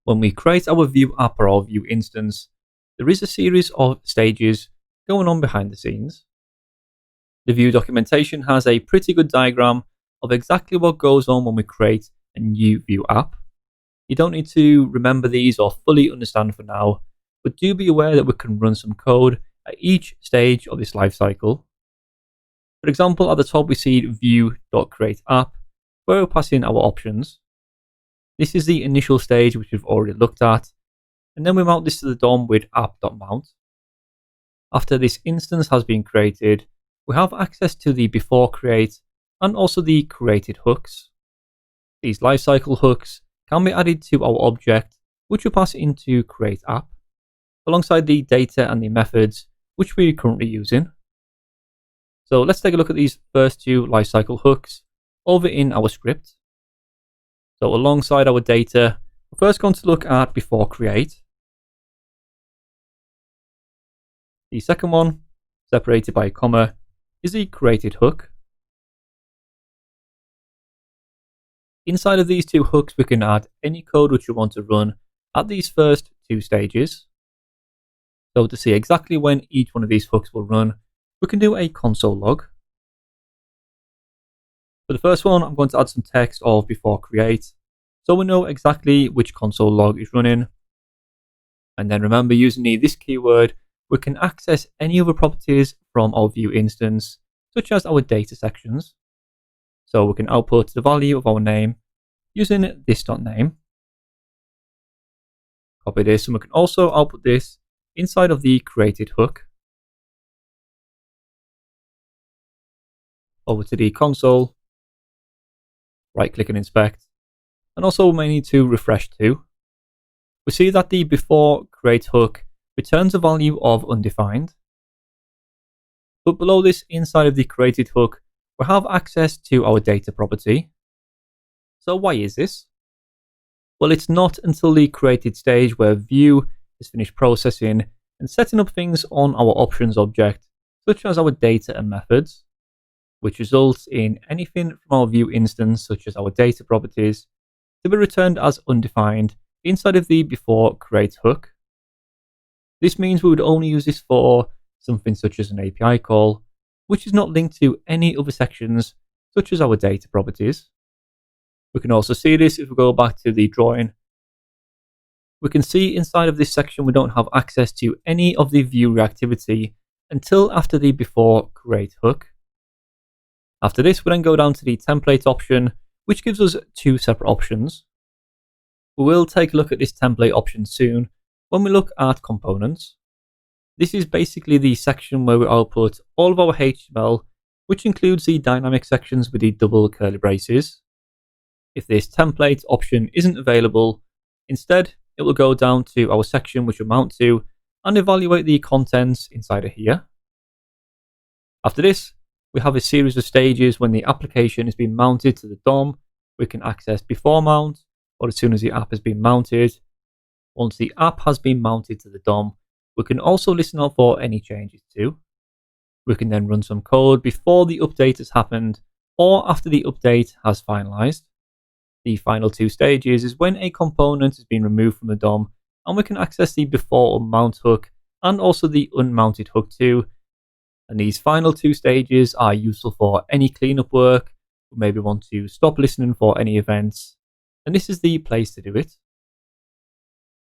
When we create our Vue app or our Vue instance, there is a series of stages going on behind the scenes. The Vue documentation has a pretty good diagram of exactly what goes on when we create a new Vue app. You don't need to remember these or fully understand for now, but do be aware that we can run some code at each stage of this lifecycle. For example, at the top we see vue.createApp, where we're passing our options. This is the initial stage which we've already looked at, and then we mount this to the DOM with app.mount. After this instance has been created, we have access to the before create and also the created hooks. These lifecycle hooks can be added to our object, which we pass into createApp, alongside the data and the methods which we're currently using. So let's take a look at these first two lifecycle hooks over in our script. So alongside our data, we're first going to look at before create. The second one, separated by a comma, is the created hook. Inside of these two hooks, we can add any code which we want to run at these first two stages. So to see exactly when each one of these hooks will run, we can do a console log. For the first one, I'm going to add some text of before create, so we know exactly which console log is running. And then remember, using this keyword, we can access any other properties from our Vue instance, such as our data sections. So we can output the value of our name using this.name. Copy this, and we can also output this inside of the created hook. Over to the console, right click and inspect, and also we may need to refresh too. We see that the before create hook returns a value of undefined. But below this, inside of the created hook, we have access to our data property. So why is this? Well, it's not until the created stage where Vue is finished processing and setting up things on our options object, such as our data and methods, which results in anything from our Vue instance, such as our data properties, to be returned as undefined inside of the before create hook. This means we would only use this for something such as an API call, which is not linked to any other sections, such as our data properties. We can also see this if we go back to the drawing. We can see inside of this section we don't have access to any of the Vue reactivity until after the before create hook. After this, we then go down to the template option, which gives us two separate options. We will take a look at this template option soon when we look at components. This is basically the section where we output all of our HTML, which includes the dynamic sections with the double curly braces. If this template option isn't available, instead it will go down to our section which we'll mount to and evaluate the contents inside of here. After this, we have a series of stages when the application is being mounted to the DOM. We can access before mount, or as soon as the app has been mounted. Once the app has been mounted to the DOM, we can also listen out for any changes too. We can then run some code before the update has happened or after the update has finalized. The final two stages is when a component has been removed from the DOM, and we can access the before unmount hook and also the unmounted hook too. And these final two stages are useful for any cleanup work. We maybe want to stop listening for any events, and this is the place to do it.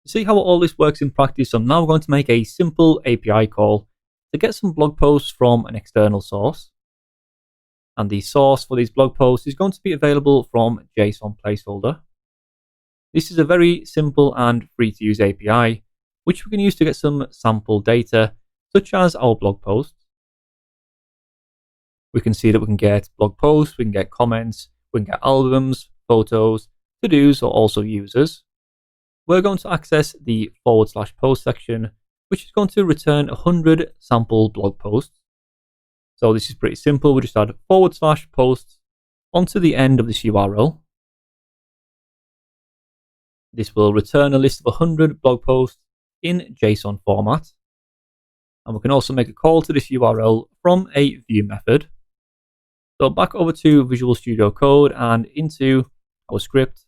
To see how all this works in practice, I'm now going to make a simple API call to get some blog posts from an external source. And the source for these blog posts is going to be available from Json placeholder. This is a very simple and free to use API, which we can use to get some sample data, such as our blog posts. We can see that we can get blog posts, we can get comments, we can get albums, photos, to-dos, or also users. We're going to access the /post section, which is going to return 100 sample blog posts. So this is pretty simple. We just add /posts onto the end of this URL. This will return a list of 100 blog posts in JSON format. And we can also make a call to this URL from a view method. So back over to Visual Studio Code and into our script.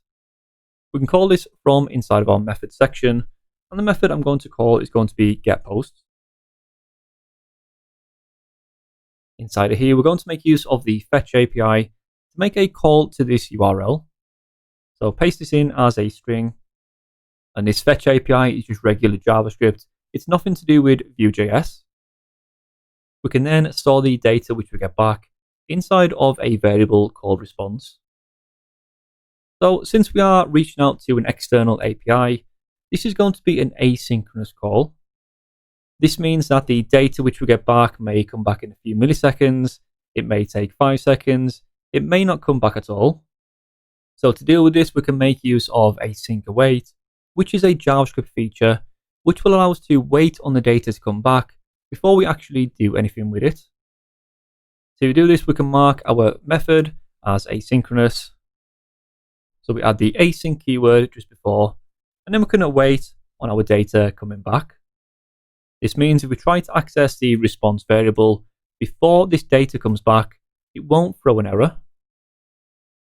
We can call this from inside of our method section, and the method I'm going to call is going to be getPost. Inside of here, we're going to make use of the fetch API to make a call to this URL. So paste this in as a string, and this fetch API is just regular JavaScript. It's nothing to do with vue.js. We can then store the data which we get back inside of a variable called response. So since we are reaching out to an external API, this is going to be an asynchronous call. This means that the data which we get back may come back in a few milliseconds, it may take 5 seconds, it may not come back at all. So to deal with this, we can make use of Async Await, which is a JavaScript feature which will allow us to wait on the data to come back before we actually do anything with it. To do this, we can mark our method as asynchronous. So we add the async keyword just before, and then we can await on our data coming back. This means if we try to access the response variable before this data comes back, it won't throw an error.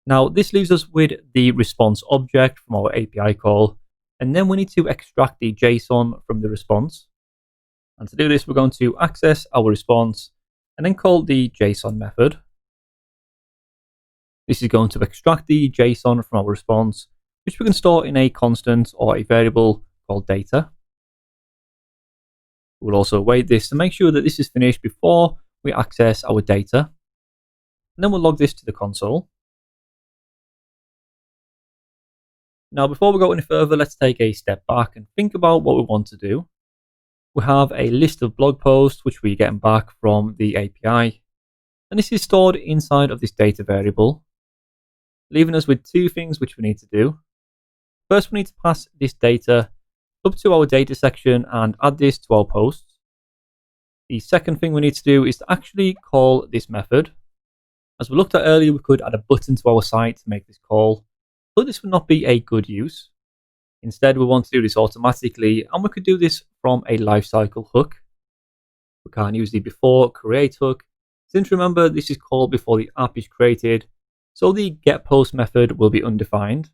Now, this leaves us with the response object from our API call, and then we need to extract the JSON from the response. And to do this, we're going to access our response and then call the JSON method. This is going to extract the JSON from our response, which we can store in a constant or a variable called data. We'll also await this to make sure that this is finished before we access our data. And then we'll log this to the console. Now, before we go any further, let's take a step back and think about what we want to do. We have a list of blog posts which we're getting back from the API. And this is stored inside of this data variable, leaving us with two things which we need to do. First, we need to pass this data up to our data section and add this to our posts. The second thing we need to do is to actually call this method. As we looked at earlier, we could add a button to our site to make this call, but this would not be a good use. Instead, we want to do this automatically, and we could do this from a lifecycle hook. We can't use the before create hook, since remember this is called before the app is created, so the getPost method will be undefined.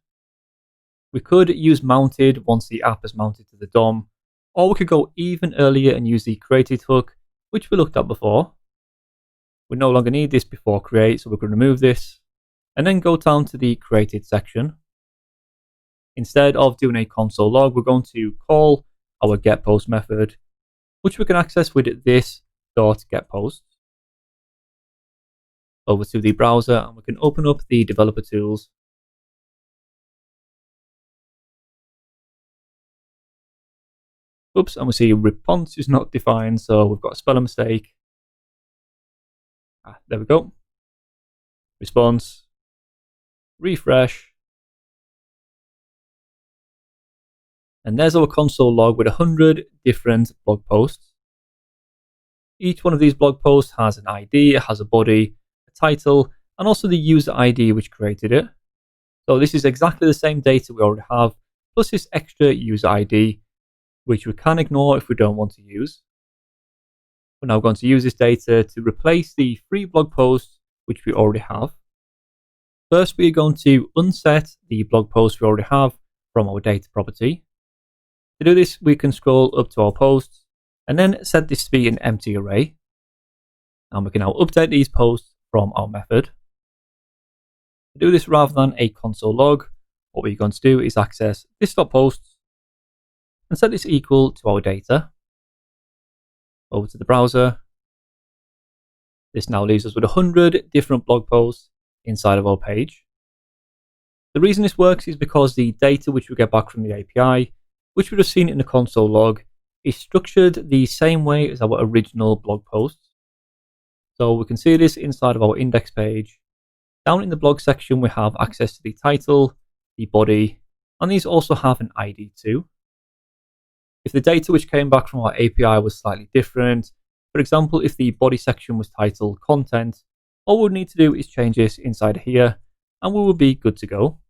We could use mounted once the app is mounted to the DOM, or we could go even earlier and use the created hook, which we looked at before. We no longer need this before create, so we can remove this, and then go down to the created section. Instead of doing a console log, we're going to call our getPost method, which we can access with this.getPost. Over to the browser, and we can open up the developer tools. Oops, and we see response is not defined, so we've got a spelling mistake. There we go. Response. Refresh. And there's our console log with 100 different blog posts. Each one of these blog posts has an ID, it has a body, a title, and also the user ID which created it. So this is exactly the same data we already have, plus this extra user ID, which we can ignore if we don't want to use. We're now going to use this data to replace the 3 blog posts which we already have. First, we are going to unset the blog posts we already have from our data property. To do this, we can scroll up to our posts and then set this to be an empty array. And we can now update these posts from our method. To do this rather than a console log, what we're going to do is access this.posts and set this equal to our data. Over to the browser. This now leaves us with 100 different blog posts inside of our page. The reason this works is because the data which we get back from the API, which we've just seen in the console log, is structured the same way as our original blog posts. So we can see this inside of our index page. Down in the blog section, we have access to the title, the body, and these also have an ID too. If the data which came back from our API was slightly different, for example, if the body section was titled content, all we would need to do is change this inside here, and we will be good to go.